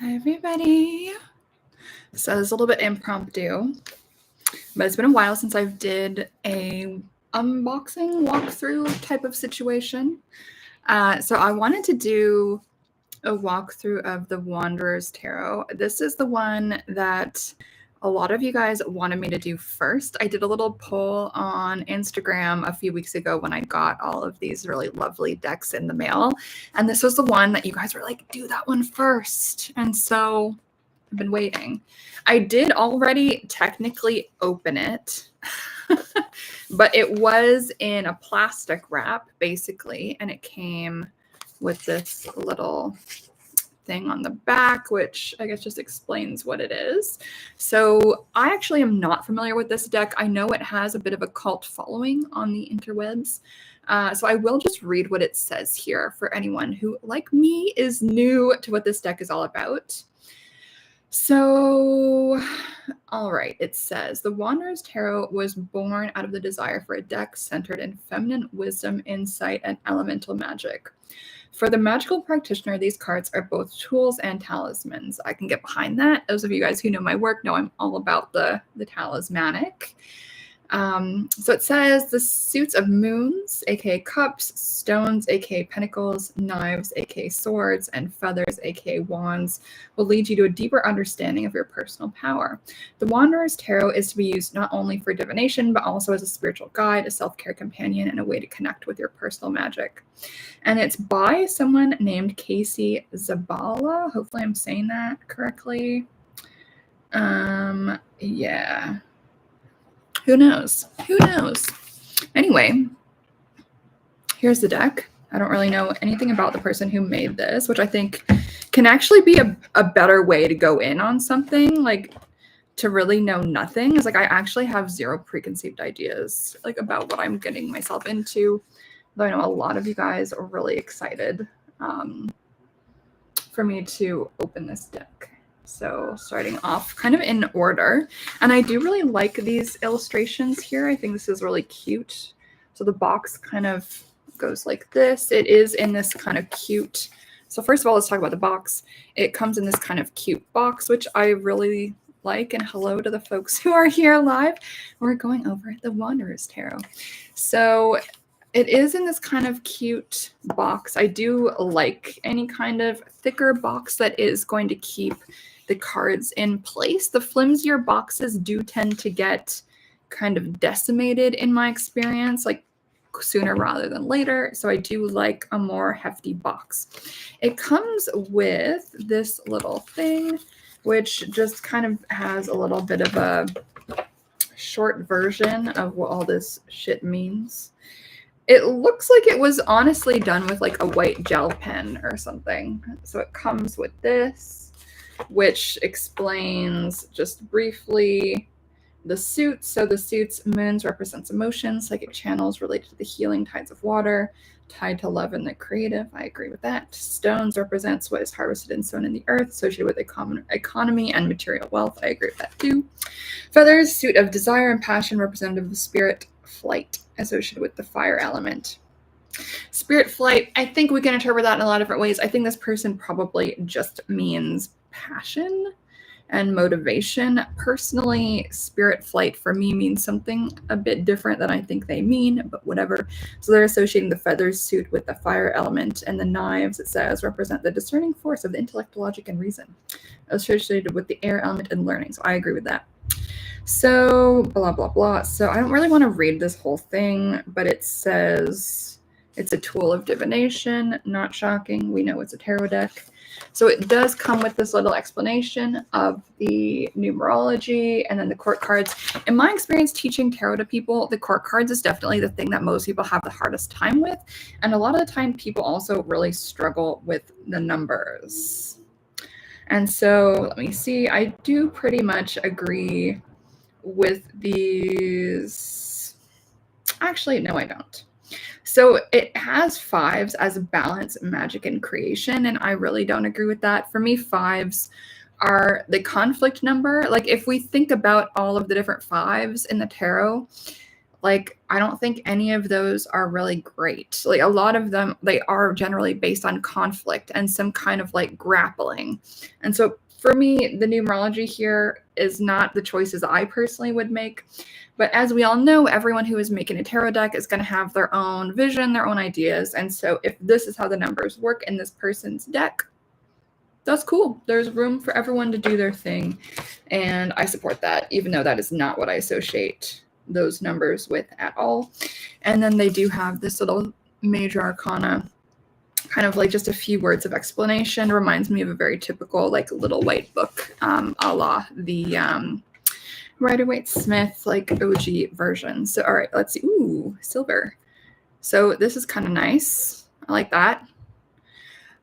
Hi, everybody. So it's a little bit impromptu, but it's been a while since I did a unboxing walkthrough type of situation. So I wanted to do a walkthrough of the Wanderer's Tarot. This is the one that a lot of you guys wanted me to do first. I did a little poll on Instagram a few weeks ago when I got all of these really lovely decks in the mail. And this was the one that you guys were like, do that one first. And so I've been waiting. I did already technically open it, but it was in a plastic wrap, basically, and it came with this little thing on the back, which I guess just explains what it is. So I actually am not familiar with this deck. I know it has a bit of a cult following on the interwebs. So I will just read what it says here for anyone who, like me, is new to what this deck is all about. So, all right, it says the Wanderer's Tarot was born out of the desire for a deck centered in feminine wisdom, insight, and elemental magic. For the magical practitioner, these cards are both tools and talismans. I can get behind that. Those of you guys who know my work know I'm all about the talismanic. So it says the suits of moons, aka cups, stones, aka pentacles, knives, aka swords, and feathers, aka wands, will lead you to a deeper understanding of your personal power. The Wanderer's Tarot is to be used not only for divination, but also as a spiritual guide, a self-care companion, and a way to connect with your personal magic. And it's by someone named Casey Zabala. Hopefully I'm saying that correctly. Yeah. Who knows? Who knows? Anyway, here's the deck. I don't really know anything about the person who made this, which I think can actually be a better way to go in on something, like to really know nothing. Is like I actually have zero preconceived ideas like about what I'm getting myself into. Though I know a lot of you guys are really excited for me to open this deck. So starting off kind of in order. And I do really like these illustrations here. I think this is really cute. So the box kind of goes like this. It is in this kind of cute. So first of all, let's talk about the box. It comes in this kind of cute box, which I really like. And hello to the folks who are here live. We're going over the Wanderer's Tarot. So it is in this kind of cute box. I do like any kind of thicker box that is going to keep the cards in place. The flimsier boxes do tend to get kind of decimated in my experience, like sooner rather than later. So I do like a more hefty box. It comes with this little thing, which just kind of has a little bit of a short version of what all this shit means. It looks like it was honestly done with like a white gel pen or something. So it comes with this, which explains just briefly the suits. So the suits, moons represents emotions, psychic channels related to the healing tides of water, tied to love and the creative. I agree with that. Stones represents what is harvested and sown in the earth, associated with economy and material wealth. I agree with that too. Feathers, suit of desire and passion, representative of spirit, flight, associated with the fire element. Spirit flight, I think we can interpret that in a lot of different ways. I think this person probably just means passion and motivation. Personally, spirit flight for me means something a bit different than I think they mean, but whatever. So they're associating the feathers suit with the fire element, and the knives, it says, represent the discerning force of the intellect, logic, and reason, associated with the air element and learning. So I agree with that. So blah, blah, blah. So I don't really want to read this whole thing, but it says it's a tool of divination. Not shocking. We know it's a tarot deck. So it does come with this little explanation of the numerology and then the court cards. In my experience teaching tarot to people, the court cards is definitely the thing that most people have the hardest time with. And a lot of the time people also really struggle with the numbers. And so let me see. I do pretty much agree with these. Actually, no, I don't. So it has fives as balance, magic, and creation, and I really don't agree with that. For me, fives are the conflict number. Like if we think about all of the different fives in the tarot, like, I don't think any of those are really great. Like, a lot of them, they are generally based on conflict and some kind of like grappling. And so for me, the numerology here is not the choices I personally would make. But as we all know, everyone who is making a tarot deck is going to have their own vision, their own ideas. And so if this is how the numbers work in this person's deck, that's cool. There's room for everyone to do their thing. And I support that, even though that is not what I associate those numbers with at all. And then they do have this little major arcana, kind of like just a few words of explanation. Reminds me of a very typical like little white book, a la the Rider-Waite-Smith like OG version. So all right, let's see. Ooh, silver. So this is kind of nice. I like that.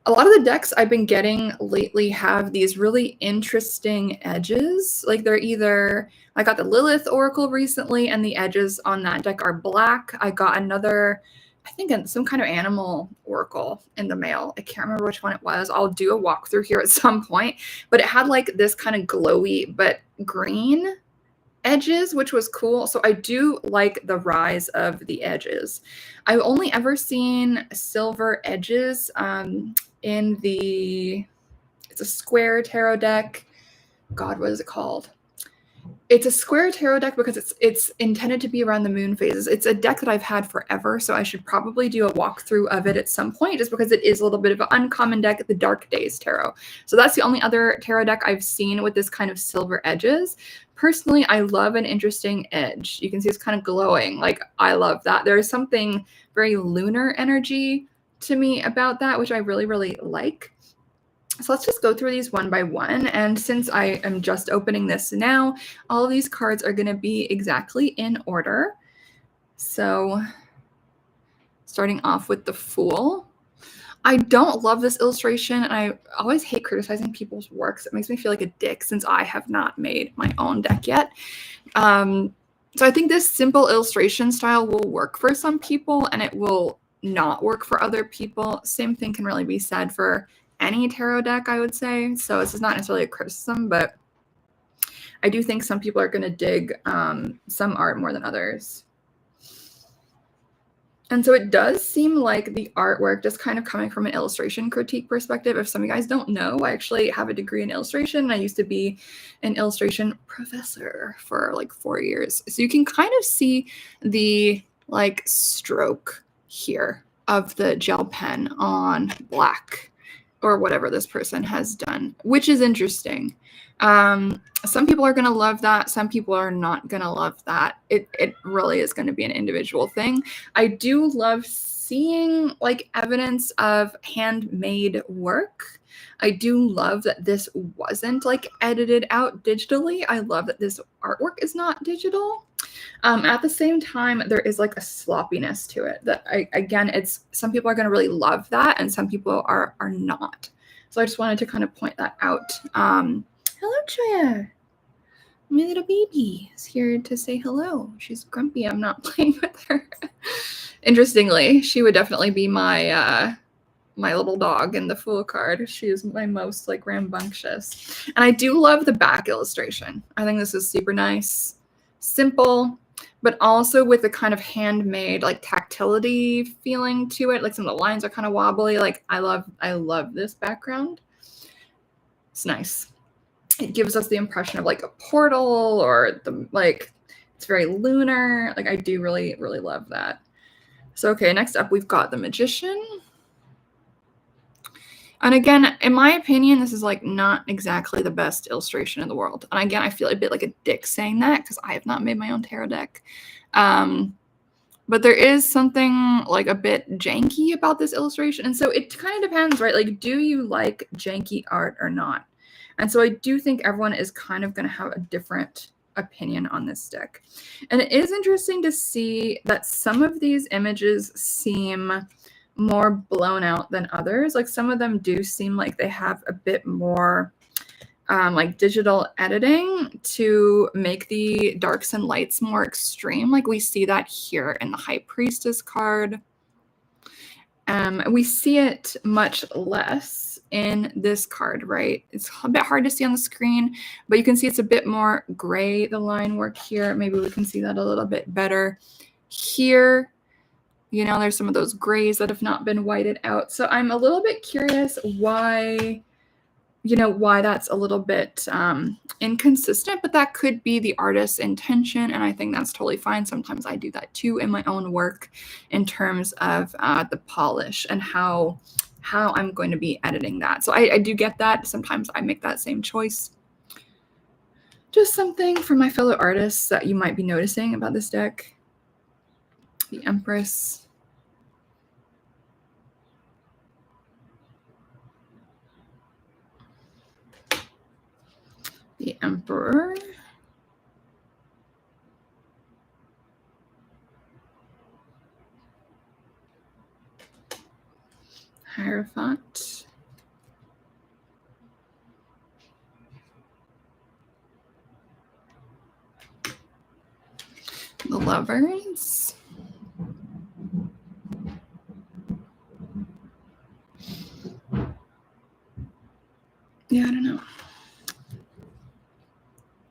A lot of the decks I've been getting lately have these really interesting edges. Like they're either, I got the Lilith Oracle recently, and the edges on that deck are black. I got another, I think some kind of animal oracle in the mail. I can't remember which one it was. I'll do a walkthrough here at some point. But it had like this kind of glowy but green edges, which was cool. So I do like the rise of the edges. I've only ever seen silver edges in the, it's a square tarot deck. God, what is it called? It's a square tarot deck because it's intended to be around the moon phases. It's a deck that I've had forever, so I should probably do a walkthrough of it at some point, just because it is a little bit of an uncommon deck, the Dark Days Tarot. So that's the only other tarot deck I've seen with this kind of silver edges. Personally, I love an interesting edge. You can see it's kind of glowing. Like, I love that. There is something very lunar energy to me about that, which I really, really like. So let's just go through these one by one. And since I am just opening this now, all of these cards are going to be exactly in order. So starting off with the Fool. I don't love this illustration, and I always hate criticizing people's works. It makes me feel like a dick since I have not made my own deck yet. So I think this simple illustration style will work for some people, and it will not work for other people. Same thing can really be said for any tarot deck, I would say. So this is not necessarily a criticism, but I do think some people are going to dig some art more than others. And so it does seem like the artwork, just kind of coming from an illustration critique perspective. If some of you guys don't know, I actually have a degree in illustration. I used to be an illustration professor for like 4 years. So you can kind of see the like stroke here of the gel pen on black, or whatever this person has done, which is interesting. Some people are going to love that. Some people are not going to love that. It really is going to be an individual thing. I do love seeing like evidence of handmade work. I do love that this wasn't like edited out digitally. I love that this artwork is not digital. At the same time, there is like a sloppiness to it that again, it's some people are going to really love that, and some people are not. So I just wanted to kind of point that out. Hello, Choya. My little baby is here to say hello. She's grumpy. I'm not playing with her. Interestingly, she would definitely be my my little dog in the Fool card. She is my most like rambunctious. And I do love the back illustration. I think this is super nice. Simple, but also with a kind of handmade like tactility feeling to it. Like some of the lines are kind of wobbly. Like I love this background. It's nice. It gives us the impression of like a portal, or the like it's very lunar. Like I do really, really love that. So okay, next up we've got the Magician. And again, in my opinion, this is like not exactly the best illustration in the world. And again, I feel a bit like a dick saying that because I have not made my own tarot deck. But there is something like a bit janky about this illustration. And so it kind of depends, right? Like, do you like janky art or not? And so I do think everyone is kind of going to have a different opinion on this deck. And it is interesting to see that some of these images seem more blown out than others. Like some of them do seem like they have a bit more like digital editing to make the darks and lights more extreme. Like we see that here in the High Priestess card. We see it much less in this card, right? It's a bit hard to see on the screen, but you can see it's a bit more gray, the line work here. Maybe we can see that a little bit better Here, you know, there's some of those grays that have not been whited out. So I'm a little bit curious why, you know, why that's a little bit inconsistent, but that could be the artist's intention. And I think that's totally fine. Sometimes I do that too in my own work in terms of the polish and how I'm going to be editing that. So I do get that. Sometimes I make that same choice. Just something for my fellow artists that you might be noticing about this deck. The Empress. The Emperor. Hierophant. The Lovers. Yeah, I don't know.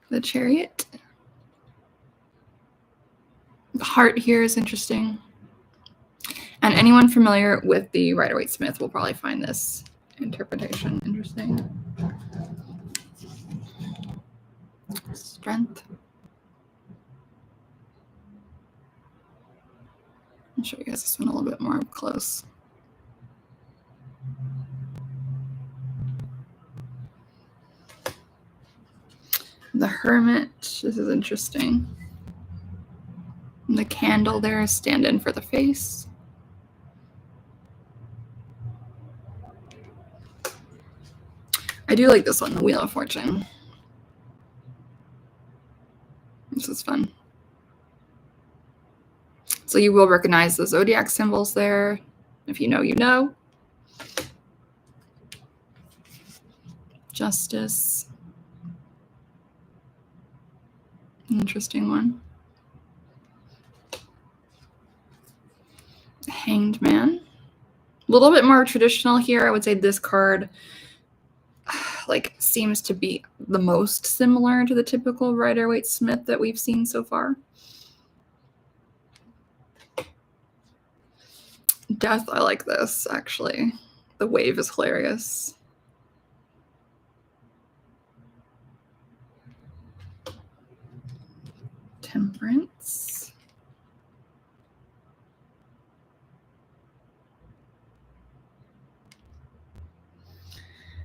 The Chariot. The heart here is interesting. And anyone familiar with the Rider-Waite-Smith will probably find this interpretation interesting. Strength. I'll show you guys this one a little bit more up close. The Hermit. This is interesting. And the candle there is stand-in for the face. I do like this one, the Wheel of Fortune. This is fun. So you will recognize the zodiac symbols there. If you know, you know. Justice. Interesting one. Hanged Man. A little bit more traditional here. I would say this card like seems to be the most similar to the typical Rider-Waite-Smith that we've seen so far. Death, I like this actually. The wave is hilarious. Temperance.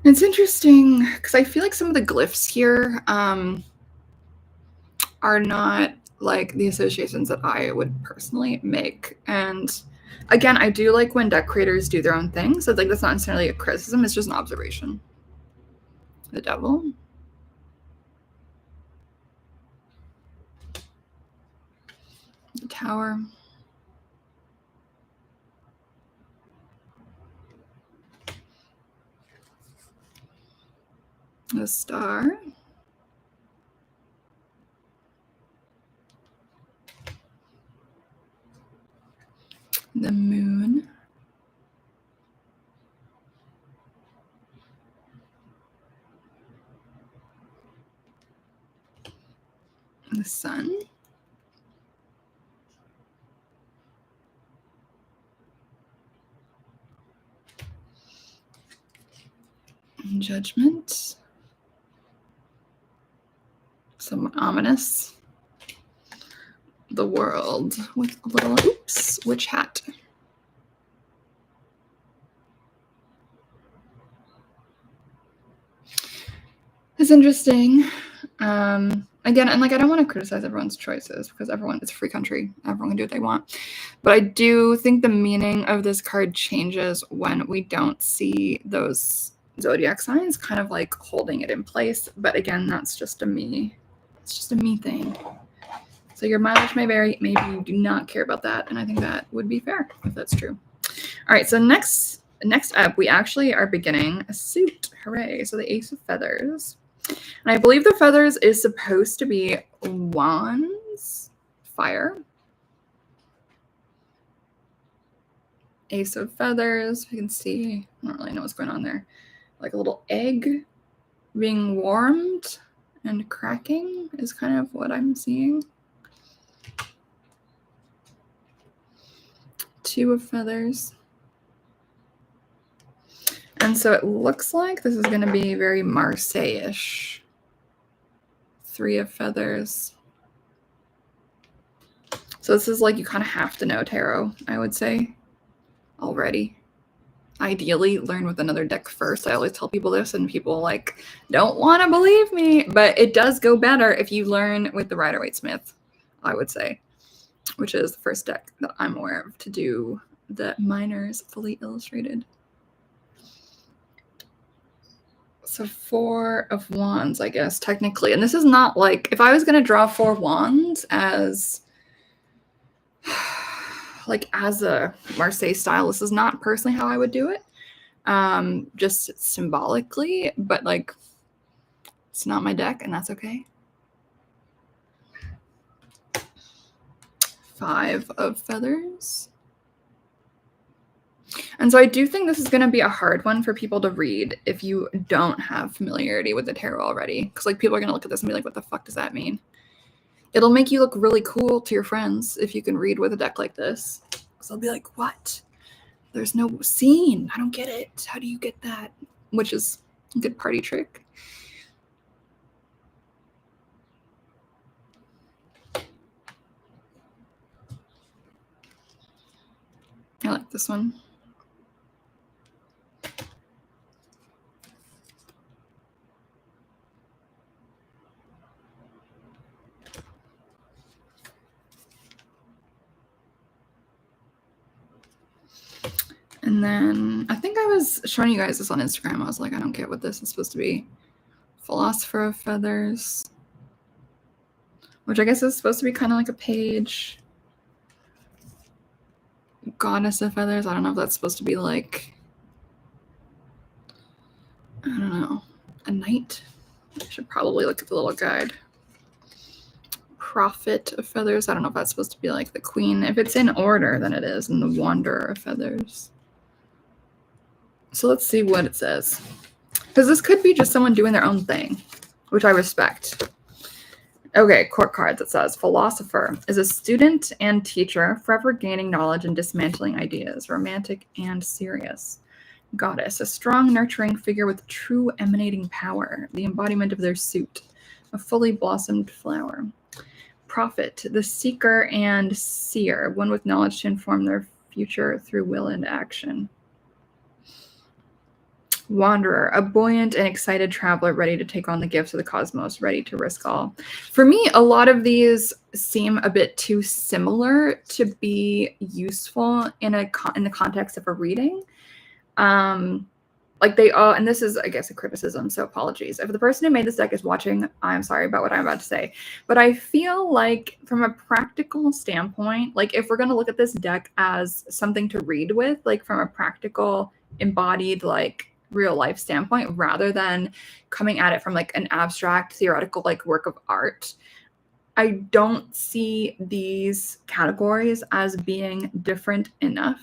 It's interesting because I feel like some of the glyphs here are not like the associations that I would personally make. And again, I do like when deck creators do their own thing. So like that's not necessarily a criticism, it's just an observation. The Devil. The Tower. The Star. The Moon. The Sun. Judgment. Somewhat ominous. The World with a little, oops, witch hat. It's interesting. Again, and like I don't want to criticize everyone's choices because it's a free country. Everyone can do what they want. But I do think the meaning of this card changes when we don't see those zodiac signs kind of like holding it in place. But again, that's just a me. It's just a me thing. So your mileage may vary. Maybe you do not care about that. And I think that would be fair if that's true. All right, so next up, we actually are beginning a suit. Hooray. So the Ace of Feathers. And I believe the feathers is supposed to be wands, fire. Ace of Feathers, you can see, I don't really know what's going on there. Like a little egg being warmed and cracking is kind of what I'm seeing. 2 of feathers. And so it looks like this is going to be very Marseille-ish. 3 of feathers. So this is like you kind of have to know tarot, I would say, already. Ideally, learn with another deck first. I always tell people this, and people like don't want to believe me, but it does go better if you learn with the Rider-Waite-Smith, I would say, which is the first deck that I'm aware of to do the Minors fully illustrated. So 4 of Wands, I guess, technically. And this is not like, if I was going to draw 4 Wands as like as a Marseille style, this is not personally how I would do it. Just symbolically, but like it's not my deck, and that's okay. 5 of feathers. And so I do think this is going to be a hard one for people to read if you don't have familiarity with the tarot already. Because like people are going to look at this and be like, what the fuck does that mean? It'll make you look really cool to your friends if you can read with a deck like this. Because they'll be like, what? There's no scene. I don't get it. How do you get that? Which is a good party trick. I like this one. And then I think I was showing you guys this on Instagram. I was like, I don't get what this is supposed to be. Philosopher of Feathers. Which I guess is supposed to be kind of like a page. Goddess of Feathers. I don't know if that's supposed to be like, I don't know, a knight. I should probably look at the little guide. Prophet of Feathers. I don't know if that's supposed to be like the queen. If it's in order, then it is. And the Wanderer of Feathers. So let's see what it says. Because this could be just someone doing their own thing, which I respect. Okay, court cards. It says, philosopher is a student and teacher, forever gaining knowledge and dismantling ideas, romantic and serious. Goddess, a strong, nurturing figure with true emanating power, the embodiment of their suit, a fully blossomed flower. Prophet, the seeker and seer, one with knowledge to inform their future through will and action. Wanderer, a buoyant and excited traveler ready to take on the gifts of the cosmos, ready to risk all. For me, a lot of these seem a bit too similar to be useful in the context of a reading. Like they all, and this is, I guess, a criticism, so apologies. If the person who made this deck is watching, I'm sorry about what I'm about to say. But I feel like from a practical standpoint, like if we're going to look at this deck as something to read with, like from a practical, embodied, like real life standpoint, rather than coming at it from like an abstract theoretical like work of art, I don't see these categories as being different enough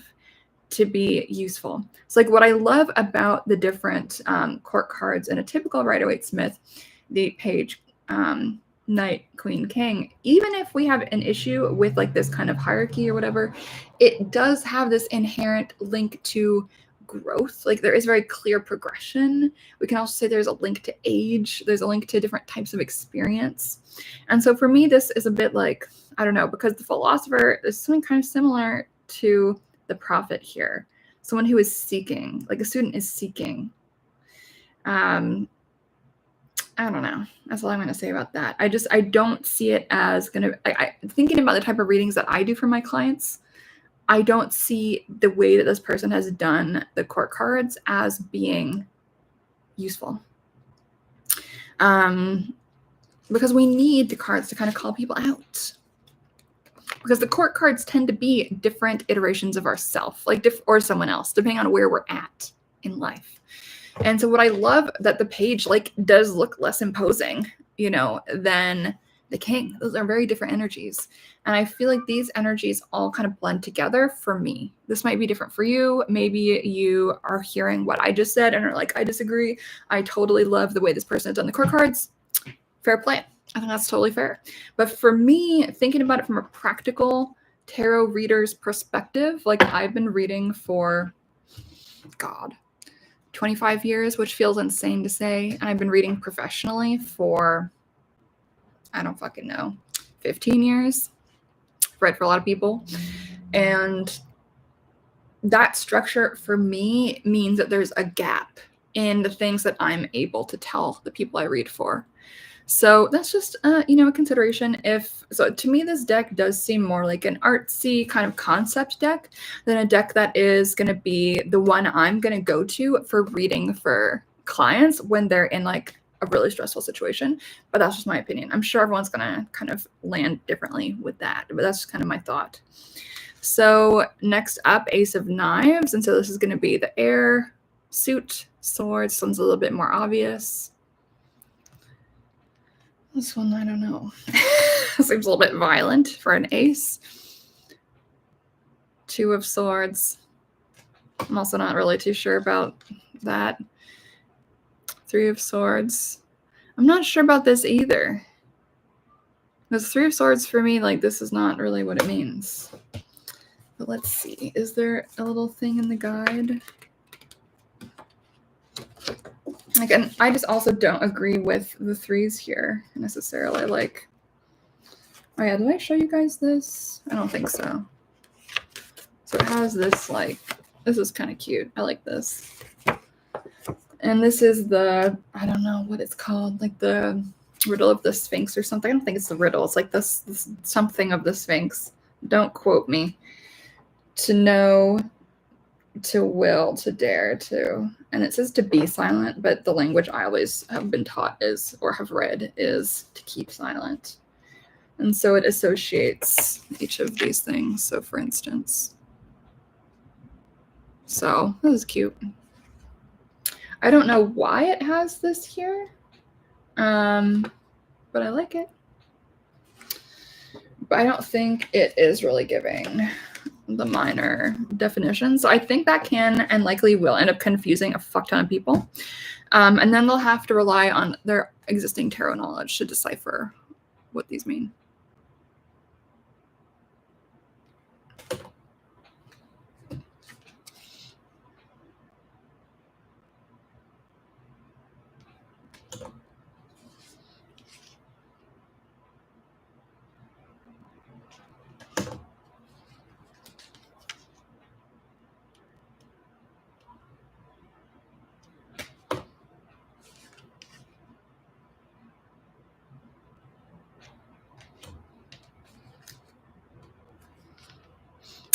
to be useful. So like what I love about the different court cards in a typical Rider-Waite-Smith, the page, knight, queen, king, even if we have an issue with like this kind of hierarchy or whatever, it does have this inherent link to growth. Like there is very clear progression. We can also say there's a link to age. There's a link to different types of experience. And so for me, this is a bit like, I don't know, because the philosopher is something kind of similar to the prophet here. Someone who is seeking, like a student is seeking. I don't know. That's all I'm going to say about that. I don't see it as going to, thinking about the type of readings that I do for my clients, I don't see the way that this person has done the court cards as being useful. Because we need the cards to kind of call people out. Because the court cards tend to be different iterations of ourself, like or someone else, depending on where we're at in life. And so what I love that the page like does look less imposing, you know, than the king. Those are very different energies. And I feel like these energies all kind of blend together for me. This might be different for you. Maybe you are hearing what I just said and are like, I disagree. I totally love the way this person has done the court cards. Fair play. I think that's totally fair. But for me, thinking about it from a practical tarot reader's perspective. Like I've been reading for, God, 25 years, which feels insane to say. And I've been reading professionally for, I don't fucking know, 15 years. Read for a lot of people. And that structure for me means that there's a gap in the things that I'm able to tell the people I read for. So that's just, a consideration. So to me, this deck does seem more like an artsy kind of concept deck than a deck that is going to be the one I'm going to go to for reading for clients when they're in like a really stressful situation. But that's just my opinion. I'm sure everyone's going to kind of land differently with that, but that's just kind of my thought. So next up, Ace of Knives. And so this is going to be the air suit swords. This one's a little bit more obvious. This one, I don't know. Seems a little bit violent for an ace. Two of Swords. I'm also not really too sure about that. Three of Swords. I'm not sure about this either. Because Three of Swords for me, like, this is not really what it means. But let's see. Is there a little thing in the guide? Again, I just also don't agree with the threes here necessarily. Like, oh yeah, did I show you guys this? I don't think so. So it has this, like, this is kind of cute. I like this. And this is the, I don't know what it's called, like the riddle of the Sphinx or something. I don't think it's the riddle. It's like this something of the Sphinx. Don't quote me. To know, to will, to dare, to. And it says to be silent, but the language I always have been taught is, or have read, is to keep silent. And so it associates each of these things. So for instance, so this is cute. I don't know why it has this here, but I like it. But I don't think it is really giving the minor definitions. So I think that can and likely will end up confusing a fuck ton of people. And then they'll have to rely on their existing tarot knowledge to decipher what these mean.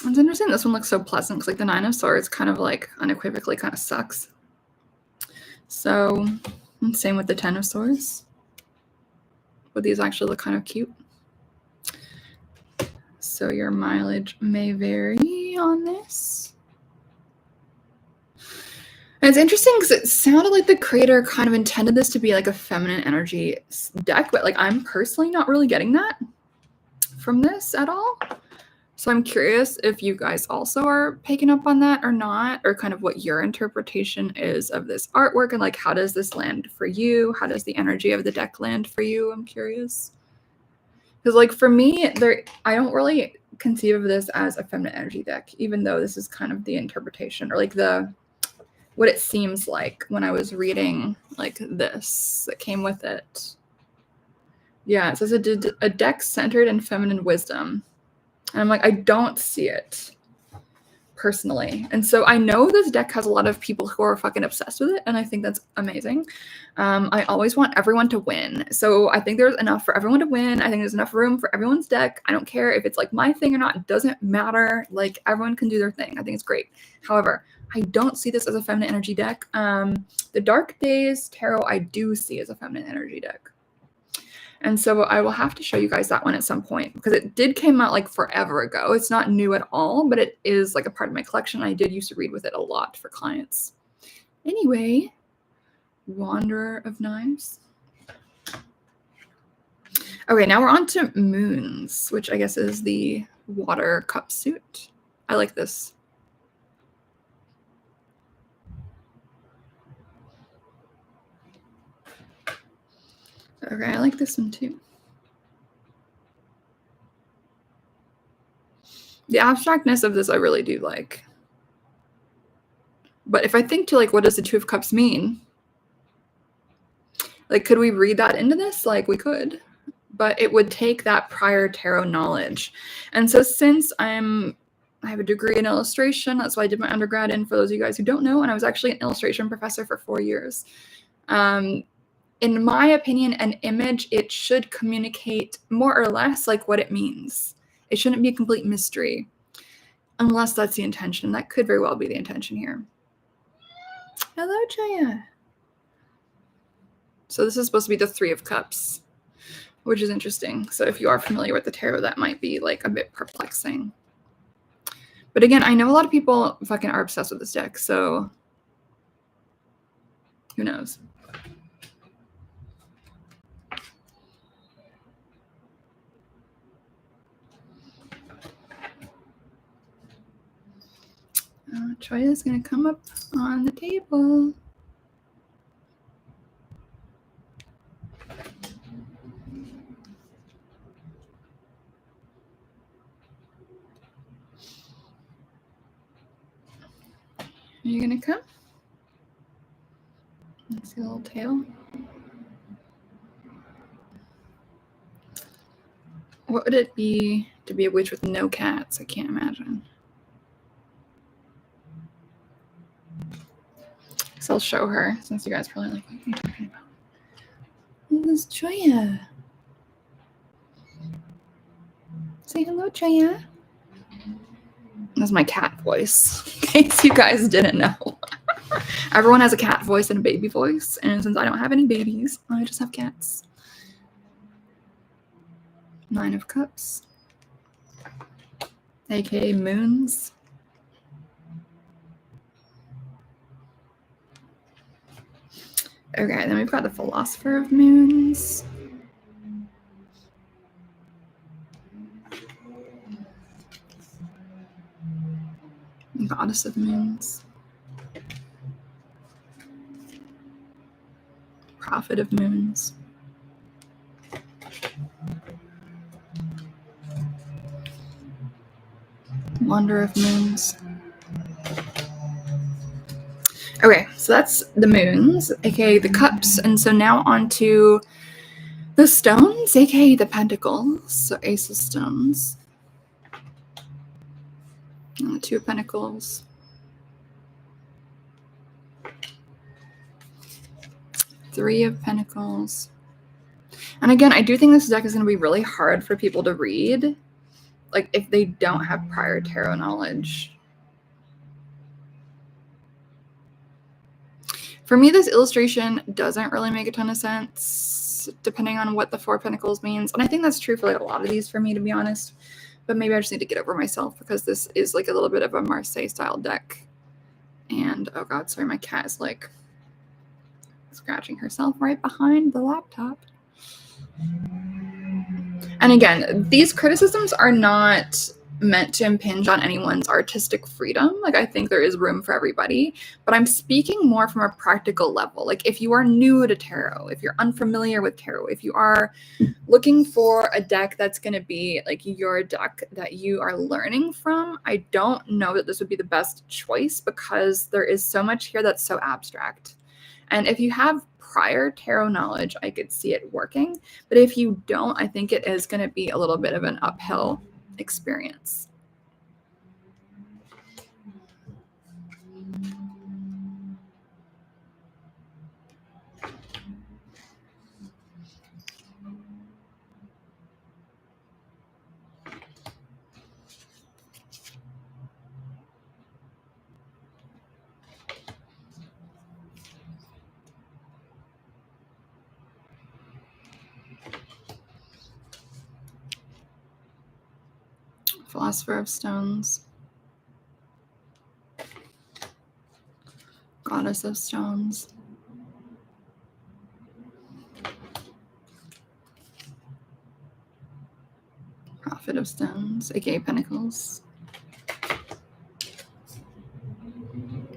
It's interesting. This one looks so pleasant because, like, the Nine of Swords kind of like unequivocally kind of sucks. So, same with the Ten of Swords. But these actually look kind of cute. So your mileage may vary on this. And it's interesting because it sounded like the creator kind of intended this to be like a feminine energy deck, but like I'm personally not really getting that from this at all. So I'm curious if you guys also are picking up on that or not, or kind of what your interpretation is of this artwork and like how does this land for you? How does the energy of the deck land for you? I'm curious. Because like for me, I don't really conceive of this as a feminine energy deck, even though this is kind of the interpretation or like what it seems like when I was reading like this that came with it. Yeah, it says a deck centered in feminine wisdom. And I'm like, I don't see it personally. And so I know this deck has a lot of people who are fucking obsessed with it. And I think that's amazing. I always want everyone to win. So I think there's enough for everyone to win. I think there's enough room for everyone's deck. I don't care if it's like my thing or not. It doesn't matter. Like everyone can do their thing. I think it's great. However, I don't see this as a feminine energy deck. The Dark Days Tarot I do see as a feminine energy deck. And so I will have to show you guys that one at some point because it did came out like forever ago. It's not new at all, but it is like a part of my collection. I did used to read with it a lot for clients. Anyway, Wanderer of Knives. Okay, now we're on to Moons, which I guess is the water cup suit. I like this. Okay, I like this one too. The abstractness of this I really do like. But if I think to like, what does the Two of Cups mean? Like, could we read that into this? Like, we could, but it would take that prior tarot knowledge. And so since I have a degree in illustration, that's why I did my undergrad in, for those of you guys who don't know, and I was actually an illustration professor for 4 years. In my opinion, an image, it should communicate more or less like what it means. It shouldn't be a complete mystery, unless that's the intention. That could very well be the intention here. Hello, Jaya. So this is supposed to be the Three of Cups, which is interesting. So if you are familiar with the tarot, that might be like a bit perplexing. But again, I know a lot of people fucking are obsessed with this deck, so who knows? Choya is going to come up on the table. Are you going to come? Let's see a little tail. What would it be to be a witch with no cats? I can't imagine. So I'll show her, since you guys probably like, what are you talking about? This is Choya. Say hello, Choya. That's my cat voice, in case you guys didn't know. Everyone has a cat voice and a baby voice, and since I don't have any babies, I just have cats. Nine of Cups, aka Moons. Okay, then we've got the Philosopher of Moons. Goddess of Moons. Prophet of Moons. Wanderer of Moons. Okay, so that's the moons, aka the cups, and so now on to the stones, aka the pentacles, so Ace of Stones. And the Two of Pentacles. Three of Pentacles. And again, I do think this deck is going to be really hard for people to read, like if they don't have prior tarot knowledge. For me, this illustration doesn't really make a ton of sense, depending on what the Four of Pentacles means. And I think that's true for like a lot of these for me, to be honest. But maybe I just need to get over myself, because this is like a little bit of a Marseille style deck. And oh god, sorry, my cat is like scratching herself right behind the laptop. And again, these criticisms are not meant to impinge on anyone's artistic freedom. Like, I think there is room for everybody, but I'm speaking more from a practical level. Like, if you are new to tarot, if you're unfamiliar with tarot, if you are looking for a deck that's going to be like your deck that you are learning from, I don't know that this would be the best choice, because there is so much here that's so abstract. And if you have prior tarot knowledge, I could see it working. But if you don't, I think it is going to be a little bit of an uphill experience. Philosopher of Stones. Goddess of Stones. Prophet of Stones, aka Pentacles.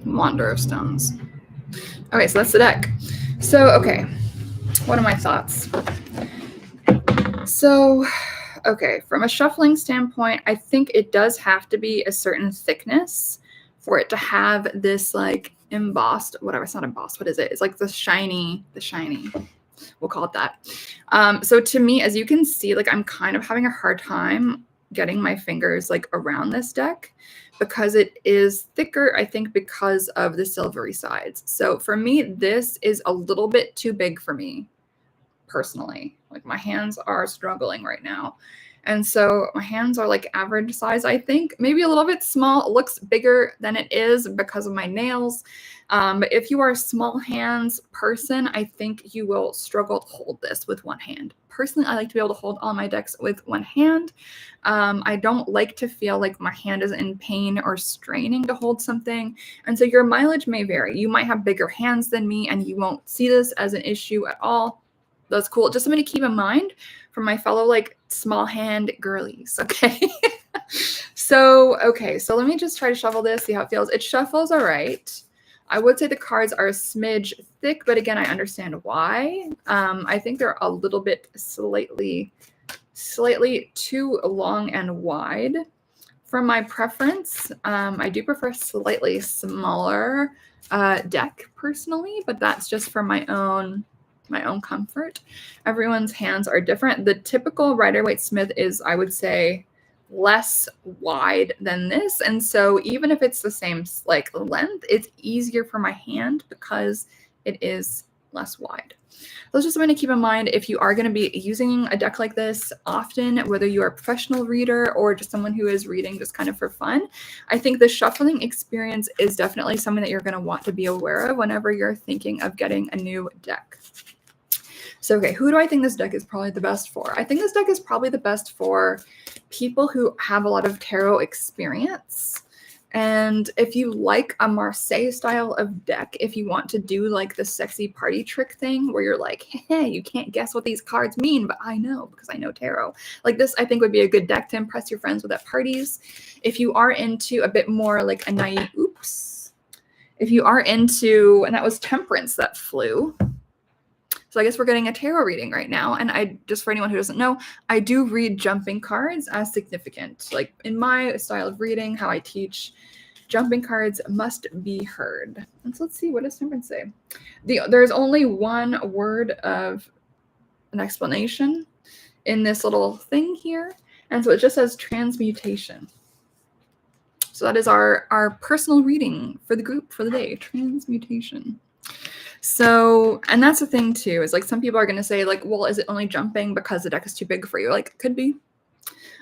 Wanderer of Stones. Okay, so that's the deck. So, okay, what are my thoughts? So, Okay, from a shuffling standpoint, I think it does have to be a certain thickness for it to have this like embossed, whatever, it's not embossed, what is it? It's like the shiny, we'll call it that. So to me, as you can see, like I'm kind of having a hard time getting my fingers like around this deck because it is thicker, I think, because of the silvery sides. So for me, this is a little bit too big for me personally. Like my hands are struggling right now. And so my hands are like average size, I think, maybe a little bit small. It looks bigger than it is because of my nails. But if you are a small hands person, I think you will struggle to hold this with one hand. Personally, I like to be able to hold all my decks with one hand. I don't like to feel like my hand is in pain or straining to hold something. And so your mileage may vary. You might have bigger hands than me and you won't see this as an issue at all. That's cool. Just something to keep in mind for my fellow like small hand girlies. Okay. So let me just try to shuffle this, see how it feels. It shuffles all right. I would say the cards are a smidge thick, but again, I understand why. I think they're a little bit slightly too long and wide. For my preference, I do prefer slightly smaller deck personally, but that's just for my own comfort. Everyone's hands are different. The typical Rider-Waite Smith is, I would say, less wide than this. And so even if it's the same like length, it's easier for my hand because it is less wide. That's just something to keep in mind if you are going to be using a deck like this often, whether you are a professional reader or just someone who is reading just kind of for fun. I think the shuffling experience is definitely something that you're going to want to be aware of whenever you're thinking of getting a new deck. So, okay, who do I think this deck is probably the best for? I think this deck is probably the best for people who have a lot of tarot experience. And if you like a Marseille style of deck, if you want to do like the sexy party trick thing where you're like, hey, you can't guess what these cards mean, but I know because I know tarot. Like this, I think would be a good deck to impress your friends with at parties. If you are into a bit more like a naive, if you are into, and that was Temperance that flew. So I guess we're getting a tarot reading right now. And I just, for anyone who doesn't know, I do read jumping cards as significant. Like in my style of reading, how I teach, jumping cards must be heard. And so let's see, what does Temperance say? There's only one word of an explanation in this little thing here. And so it just says transmutation. So that is our personal reading for the group for the day, transmutation. So, and that's the thing too, is like some people are going to say like, well, is it only jumping because the deck is too big for you? Like, could be.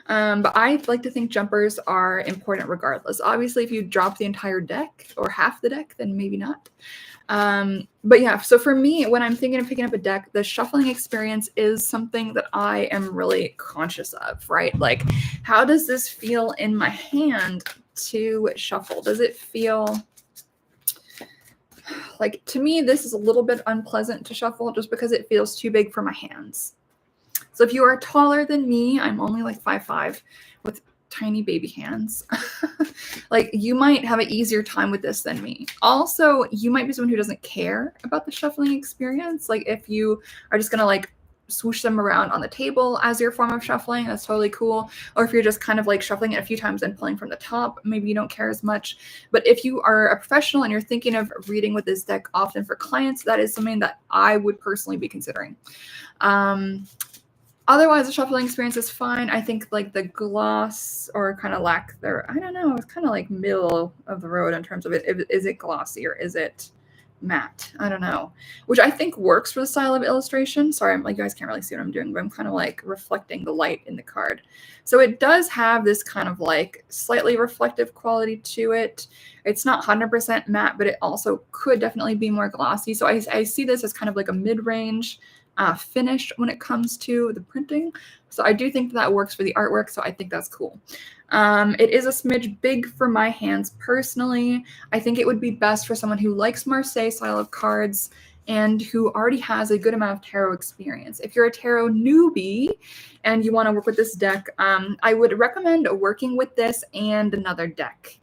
But I like to think jumpers are important regardless. Obviously, if you drop the entire deck or half the deck, then maybe not. But yeah, so for me, when I'm thinking of picking up a deck, the shuffling experience is something that I am really conscious of, right? Like, how does this feel in my hand to shuffle? Does it feel... like, to me, this is a little bit unpleasant to shuffle just because it feels too big for my hands. So if you are taller than me, I'm only like 5'5" with tiny baby hands. Like, you might have an easier time with this than me. Also, you might be someone who doesn't care about the shuffling experience. Like, if you are just going to like swoosh them around on the table as your form of shuffling, that's totally cool. Or if you're just kind of like shuffling it a few times and pulling from the top, maybe you don't care as much. But if you are a professional and you're thinking of reading with this deck often for clients, that is something that I would personally be considering. Otherwise, the shuffling experience is fine. I think like the gloss or kind of lack there, I don't know, it's kind of like middle of the road in terms of it. Is it glossy or is it matte? I don't know, which I think works for the style of illustration. Sorry, I'm like, you guys can't really see what I'm doing, but I'm kind of like reflecting the light in the card. So it does have this kind of like slightly reflective quality to it. It's not 100% matte, but it also could definitely be more glossy. So I see this as kind of like a mid-range finish when it comes to the printing. So I do think that works for the artwork. So I think that's cool. It is a smidge big for my hands personally. I think it would be best for someone who likes Marseille style of cards and who already has a good amount of tarot experience. If you're a tarot newbie and you want to work with this deck, I would recommend working with this and another deck.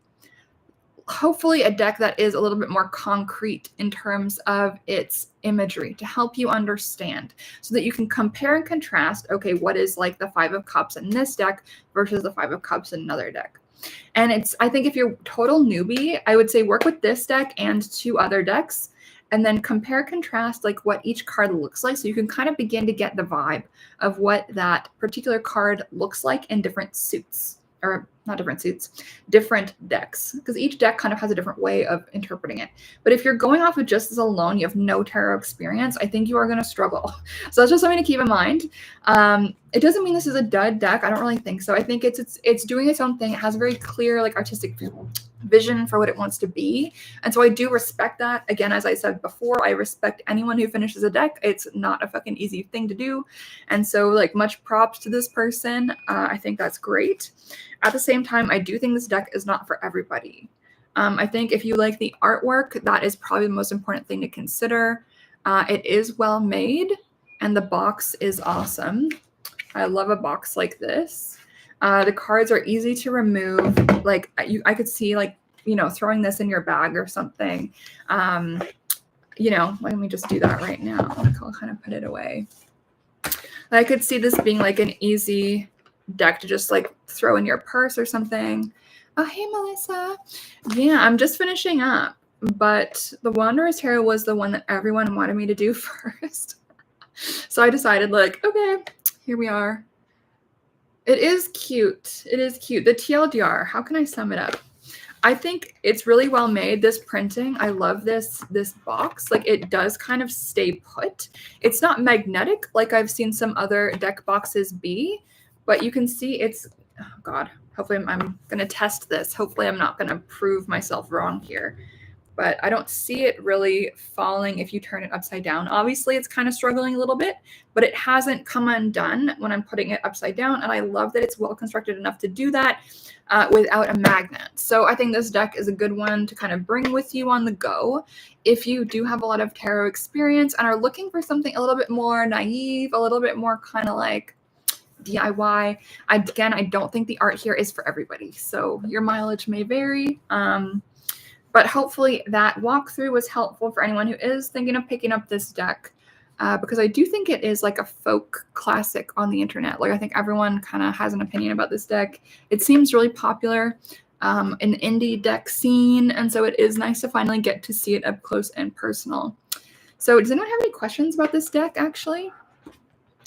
hopefully a deck that is a little bit more concrete in terms of its imagery to help you understand so that you can compare and contrast, okay, what is like the Five of Cups in this deck versus the Five of Cups in another deck. And I think if you're total newbie, I would say work with this deck and 2 other decks and then compare, contrast like what each card looks like so you can kind of begin to get the vibe of what that particular card looks like in different suits. Or not different suits, different decks, because each deck kind of has a different way of interpreting it. But if you're going off of just this alone, you have no tarot experience, I think you are going to struggle. So that's just something to keep in mind. It doesn't mean this is a dud deck. I don't really think so. I think it's doing its own thing. It has a very clear like artistic vision for what it wants to be. And so I do respect that. Again, as I said before, I respect anyone who finishes a deck. It's not a fucking easy thing to do. And so like much props to this person. I think that's great. At the same time, I do think this deck is not for everybody. I think if you like the artwork, that is probably the most important thing to consider. It is well made and the box is awesome. I love a box like this. The cards are easy to remove. Like I could see like, you know, throwing this in your bag or something. You know, let me just do that right now. I'll kind of put it away. I could see this being like an easy deck to just like throw in your purse or something. Oh, hey, Melissa. Yeah, I'm just finishing up, but the Wanderer's Tarot was the one that everyone wanted me to do first. So I decided like, okay, here we are. It is cute. It is cute. The TLDR, how can I sum it up? I think it's really well made. This printing, I love this box. Like it does kind of stay put. It's not magnetic like I've seen some other deck boxes be, but you can see it's, oh God, hopefully I'm going to test this. Hopefully I'm not going to prove myself wrong here. But I don't see it really falling if you turn it upside down. Obviously, it's kind of struggling a little bit, but it hasn't come undone when I'm putting it upside down. And I love that it's well constructed enough to do that without a magnet. So I think this deck is a good one to kind of bring with you on the go. If you do have a lot of tarot experience and are looking for something a little bit more naive, a little bit more kind of like DIY, again, I don't think the art here is for everybody. So your mileage may vary. But hopefully that walkthrough was helpful for anyone who is thinking of picking up this deck because I do think it is like a folk classic on the internet. Like I think everyone kind of has an opinion about this deck. It seems really popular in the indie deck scene. And so it is nice to finally get to see it up close and personal. So does anyone have any questions about this deck actually?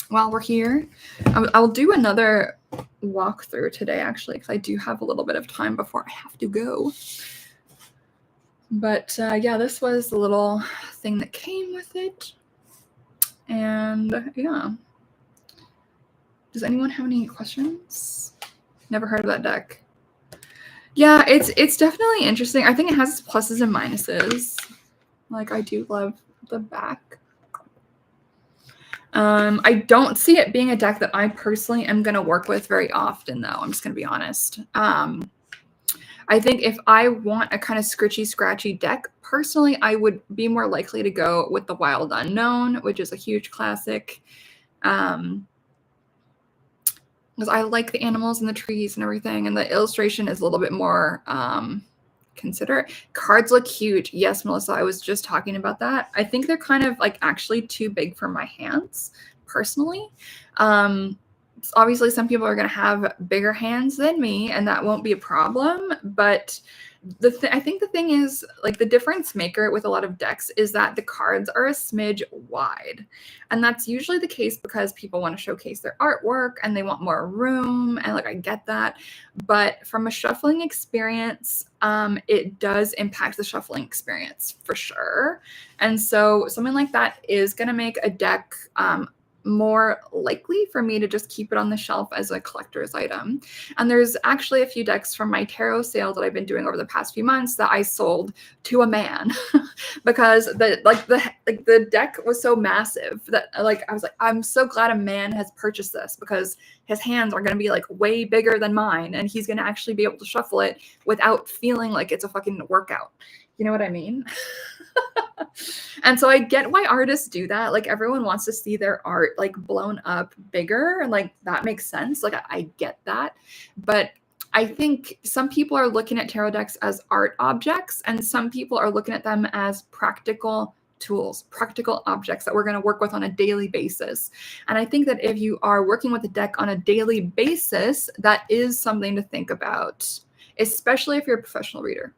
While we're here, I'll do another walkthrough today actually because I do have a little bit of time before I have to go. But yeah, this was the little thing that came with it. And yeah. Does anyone have any questions? Never heard of that deck. Yeah, it's definitely interesting. I think it has its pluses and minuses. Like I do love the back. I don't see it being a deck that I personally am going to work with very often though. I'm just going to be honest. I think if I want a kind of scratchy deck, personally, I would be more likely to go with the Wild Unknown, which is a huge classic. Because I like the animals and the trees and everything, and the illustration is a little bit more considerate. Cards look huge. Yes, Melissa, I was just talking about that. I think they're kind of like actually too big for my hands, personally. Obviously, some people are going to have bigger hands than me, and that won't be a problem. But I think the thing is, like the difference maker with a lot of decks is that the cards are a smidge wide. And that's usually the case because people want to showcase their artwork and they want more room. And like, I get that. But from a shuffling experience, it does impact the shuffling experience for sure. And so something like that is going to make a deck more likely for me to just keep it on the shelf as a collector's item. And there's actually a few decks from my tarot sale that I've been doing over the past few months that I sold to a man because the deck was so massive that like I was like, I'm so glad a man has purchased this because his hands are going to be like way bigger than mine and he's going to actually be able to shuffle it without feeling like it's a fucking workout. You know what I mean? And so I get why artists do that. Like everyone wants to see their art like blown up bigger and like that makes sense. Like I get that. But I think some people are looking at tarot decks as art objects, and some people are looking at them as practical tools, practical objects that we're going to work with on a daily basis. And I think that if you are working with a deck on a daily basis, that is something to think about, especially if you're a professional reader.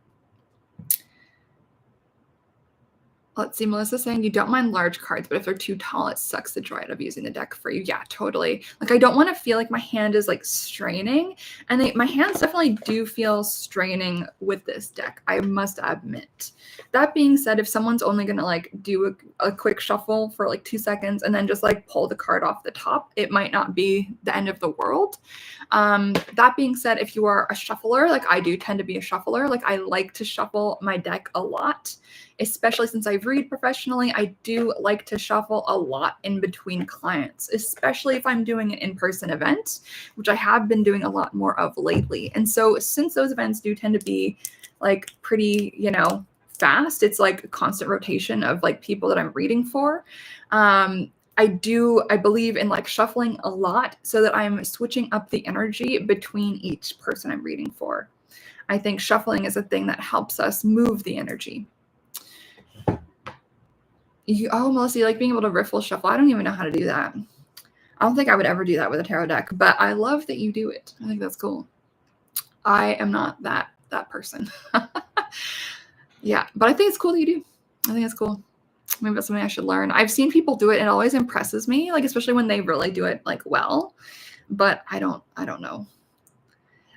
Let's see, Melissa saying you don't mind large cards, but if they're too tall, it sucks the joy out of using the deck for you. Yeah, totally. Like I don't want to feel like my hand is like straining, and my hands definitely do feel straining with this deck, I must admit. That being said, if someone's only going to like do a quick shuffle for like 2 seconds and then just like pull the card off the top, it might not be the end of the world. That being said, if you are a shuffler, like I do tend to be a shuffler, like I like to shuffle my deck a lot. Especially since I read professionally, I do like to shuffle a lot in between clients, especially if I'm doing an in-person event, which I have been doing a lot more of lately. And so since those events do tend to be like pretty, you know, fast, it's like a constant rotation of like people that I'm reading for. I believe in like shuffling a lot so that I'm switching up the energy between each person I'm reading for. I think shuffling is a thing that helps us move the energy. Melissa, you like being able to riffle shuffle. I don't even know how to do that. I don't think I would ever do that with a tarot deck, but I love that you do it. I think that's cool. I am not that person. Yeah, but I think it's cool that you do. I think it's cool. Maybe that's something I should learn. I've seen people do it. And it always impresses me, like especially when they really do it like well. But I don't know.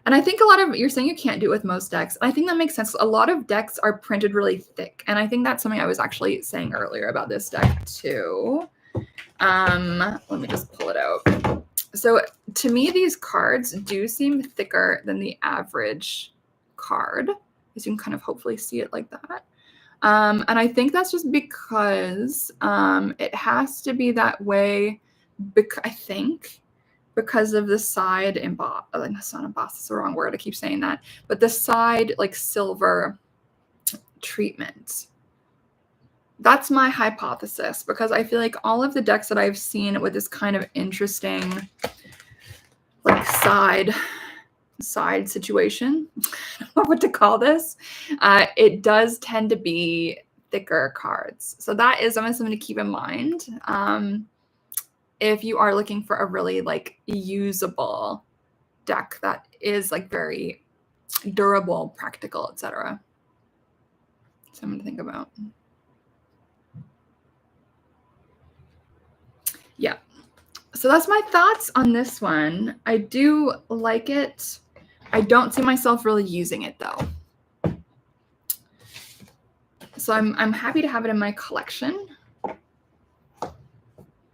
And I think a lot of, you're saying you can't do it with most decks. I think that makes sense. A lot of decks are printed really thick. And I think that's something I was actually saying earlier about this deck too. Let me just pull it out. So to me, these cards do seem thicker than the average card. As you can kind of hopefully see it like that. And I think that's just because it has to be that way, I think, because of the side emboss, like that's not emboss, that's the wrong word, I keep saying that, but the side like silver treatment. That's my hypothesis, because I feel like all of the decks that I've seen with this kind of interesting like side situation, I don't know what to call this, it does tend to be thicker cards. So that is something to keep in mind. If you are looking for a really like usable deck that is like very durable, practical, etc. Something to think about. Yeah. So that's my thoughts on this one. I do like it. I don't see myself really using it though. So I'm happy to have it in my collection.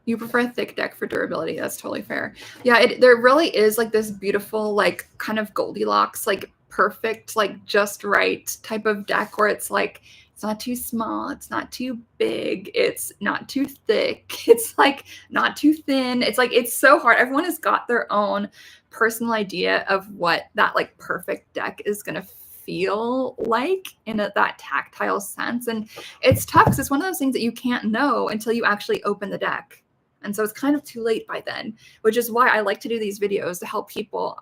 You prefer a thick deck for durability. That's totally fair. Yeah, there really is like this beautiful, like kind of Goldilocks, like perfect, like just right type of deck where it's like, it's not too small, it's not too big, it's not too thick, it's like not too thin. It's like, it's so hard. Everyone has got their own personal idea of what that like perfect deck is going to feel like in that tactile sense. And it's tough because it's one of those things that you can't know until you actually open the deck. And so it's kind of too late by then, which is why I like to do these videos to help people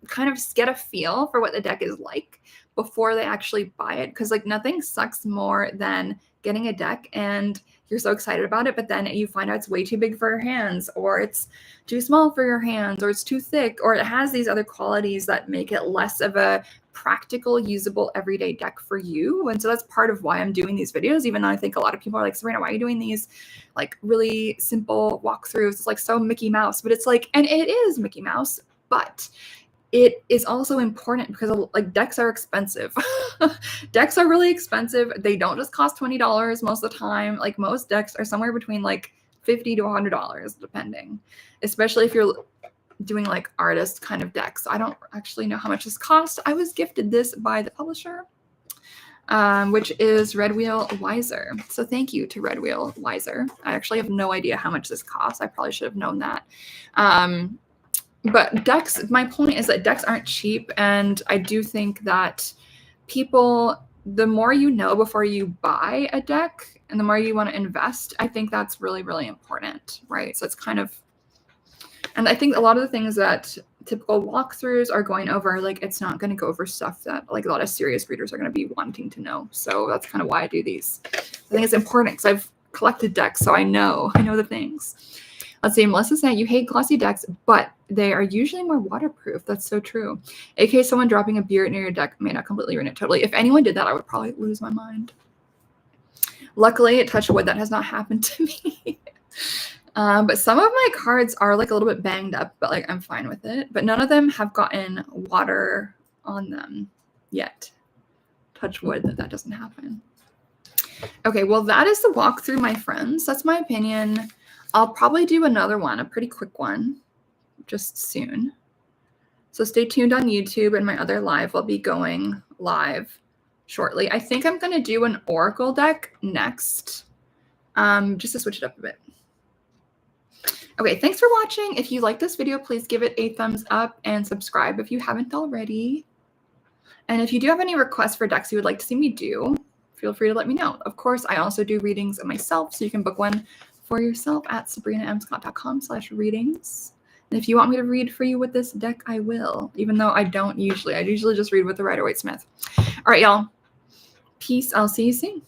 kind of get a feel for what the deck is like before they actually buy it. Because like nothing sucks more than getting a deck and you're so excited about it, but then you find out it's way too big for your hands, or it's too small for your hands, or it's too thick, or it has these other qualities that make it less of a practical, usable, everyday deck for you. And so that's part of why I'm doing these videos, even though I think a lot of people are like, Serena, why are you doing these like really simple walkthroughs? It's like so Mickey Mouse, but it's like, and it is Mickey Mouse, but it is also important because like decks are expensive. Decks are really expensive. They don't just cost $20 most of the time. Like most decks are somewhere between like $50 to $100, depending, especially if you're doing like artist kind of decks. I don't actually know how much this cost. I was gifted this by the publisher, which is Red Wheel Wiser. So thank you to Red Wheel Wiser. I actually have no idea how much this costs. I probably should have known that. But decks, my point is that decks aren't cheap. And I do think that people, the more you know before you buy a deck and the more you want to invest, I think that's really, really important, right? So it's kind of, and I think a lot of the things that typical walkthroughs are going over, like, it's not going to go over stuff that like a lot of serious readers are going to be wanting to know. So that's kind of why I do these. I think it's important because I've collected decks, so I know the things. Let's see, Melissa saying you hate glossy decks, but they are usually more waterproof. That's so true. AKA someone dropping a beer near your deck may not completely ruin it. Totally. If anyone did that, I would probably lose my mind. Luckily, touch wood, that has not happened to me. But some of my cards are like a little bit banged up, but like I'm fine with it. But none of them have gotten water on them yet. Touch wood that doesn't happen. Okay, well, that is the walkthrough, my friends. That's my opinion. I'll probably do another one, a pretty quick one, just soon. So stay tuned on YouTube, and my other live will be going live shortly. I think I'm going to do an Oracle deck next, just to switch it up a bit. Okay, thanks for watching. If you like this video, please give it a thumbs up and subscribe if you haven't already. And if you do have any requests for decks you would like to see me do, feel free to let me know. Of course, I also do readings of myself, so you can book one for yourself at sabrinamscott.com/readings. And if you want me to read for you with this deck, I will, even though I don't usually. I usually just read with the Rider-Waite Smith. All right, y'all. Peace. I'll see you soon.